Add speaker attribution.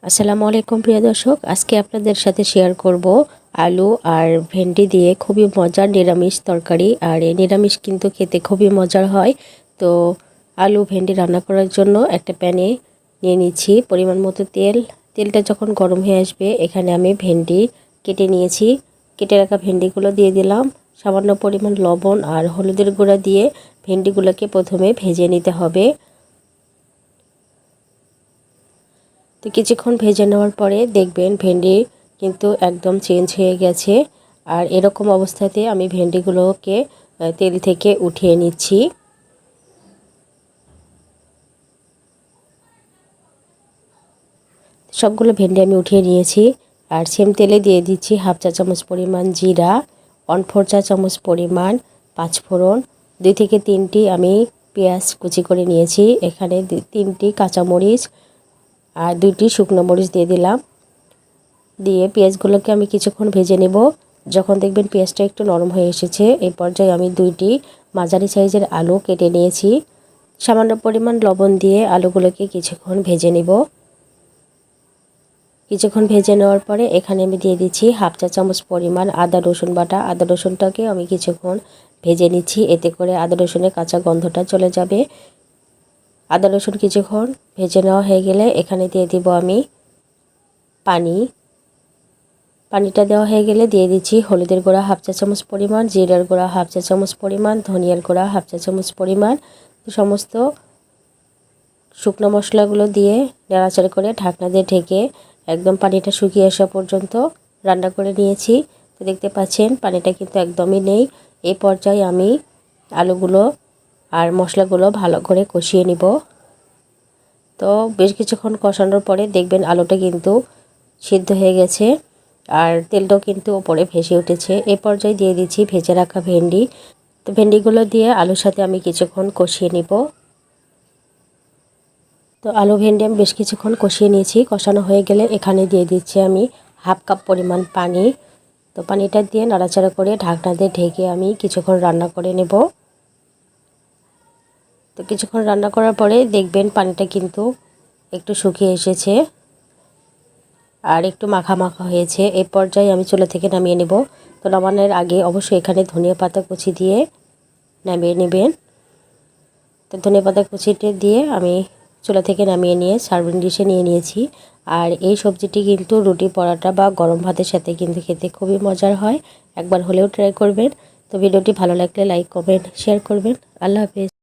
Speaker 1: আসসালামু আলাইকুম প্রিয় দর্শক, আজকে আপনাদের সাথে শেয়ার করব আলু আর ভেন্ডি দিয়ে খুবই মজার নিরামিষ তরকারি। আর এই নিরামিষ কিন্তু খেতে খুবই মজার হয়। তো আলু ভেন্ডি রান্না করার জন্য একটা প্যানে নিয়ে নিচ্ছি পরিমাণ মতো তেল। তেলটা যখন গরম হয়ে আসবে এখানে আমি ভেন্ডি কেটে নিয়েছি, কেটে রাখা ভেন্ডিগুলো দিয়ে দিলাম। সামান্য পরিমাণ লবণ আর হলুদের গুঁড়া দিয়ে ভেন্ডিগুলোকে প্রথমে ভেজে নিতে হবে। তো কিছুক্ষণ ভেজে নেওয়ার পরে দেখবেন ভেন্ডি কিন্তু একদম চেঞ্জ হয়ে গেছে। আর এরকম অবস্থাতে আমি ভেন্ডিগুলোকে তেল থেকে উঠিয়ে নিচ্ছি। সবগুলো ভেন্ডি আমি উঠিয়ে নিয়েছি। আর সেম তেলে দিয়ে দিচ্ছি হাফ চা চামচ পরিমাণ জিরা, 1/4 চা চামচ পরিমাণ পাঁচফোড়ন, 2 থেকে 3টি আমি পেঁয়াজ কুচি করে নিয়েছি। এখানে 3টি কাঁচামরিচ আর 2টি শুকনো মরিচ দিয়ে দিলাম। দিয়ে পেঁয়াজগুলোকে আমি কিছুক্ষণ ভেজে নেব। যখন দেখবেন পেঁয়াজটা একটু নরম হয়ে এসেছে এই পর্যায়ে আমি 2টি মাঝারি সাইজের আলু কেটে নিয়েছি। সামান্য পরিমাণ লবণ দিয়ে আলুগুলোকে কিছুক্ষণ ভেজে নেব। কিছুক্ষণ ভেজে নেওয়ার পরে এখানে আমি দিয়ে দিচ্ছি হাফ চা চামচ পরিমাণ আদা রসুন বাটা। আদা রসুনটাকে আমি কিছুক্ষণ ভেজে নিচ্ছি, এতে করে আদা রসুনের কাঁচা গন্ধটা চলে যাবে। আদা রসুন কিছুক্ষণ ভেজে নেওয়া হয়ে গেলে এখানে দিয়ে দিব আমি পানি। পানিটা দেওয়া হয়ে গেলে দিয়ে দিচ্ছি হলুদের গুঁড়া হাফ চা চামচ পরিমাণ, জিরার গুঁড়া হাফ চা চামচ পরিমাণ, ধনিয়ার গুঁড়া হাফ চা চামচ পরিমাণ। সমস্ত শুকনো মশলাগুলো দিয়ে নাড়াচাড়া করে ঢাকনা দিয়ে ঢেকে একদম পানিটা শুকিয়ে আসা পর্যন্ত রান্না করে নিয়েছি। তো দেখতে পাচ্ছেন পানিটা কিন্তু একদমই নেই। এই পর্যায়ে আমি আলুগুলো আর মশলাগুলো ভালো করে কষিয়ে নিব। তো বেশ কিছুক্ষণ কষানোর পরে দেখবেন আলুটা কিন্তু সিদ্ধ হয়ে গেছে আর তেলটাও কিন্তু ওপরে ভেসে উঠেছে। এই পর্যায়ে দিয়ে দিচ্ছি ভেজে রাখা ভেন্ডি। তো ভেন্ডিগুলো দিয়ে আলুর সাথে আমি কিছুক্ষণ কষিয়ে নিব। তো আলু ভেন্ডি আমি বেশ কিছুক্ষণ কষিয়ে নিয়েছি। কষানো হয়ে গেলে এখানে দিয়ে দিচ্ছি আমি হাফ কাপ পরিমাণ পানি। তো পানিটা দিয়ে নাড়াচাড়া করে ঢাকনা দিয়ে ঢেকে আমি কিছুক্ষণ রান্না করে নেব। তো কিছুক্ষণ রান্না করার পরে দেখবেন পানিটা কিন্তু একটু শুকিয়ে এসেছে আর একটু মাখা মাখা হয়েছে। এই পর্যায়ে আমি চুলা থেকে নামিয়ে নেব। তো নামানোর আগে অবশ্যই এখানে ধনিয়া পাতা কুচি দিয়ে নামিয়ে নেবেন। তো ধনিয়া পাতা কুচিটা দিয়ে আমি চুলা থেকে নামিয়ে নিয়ে সার্ভিং ডিশে নিয়ে নিয়েছি। আর এই সবজিটি কিন্তু রুটি পরোটা বা গরম ভাতের সাথে কিন্তু খেতে খুবই মজার হয়। একবার হলেও ট্রাই করবেন। তো ভিডিওটি ভালো লাগলে লাইক কমেন্ট শেয়ার করবেন। আল্লাহ হাফেজ।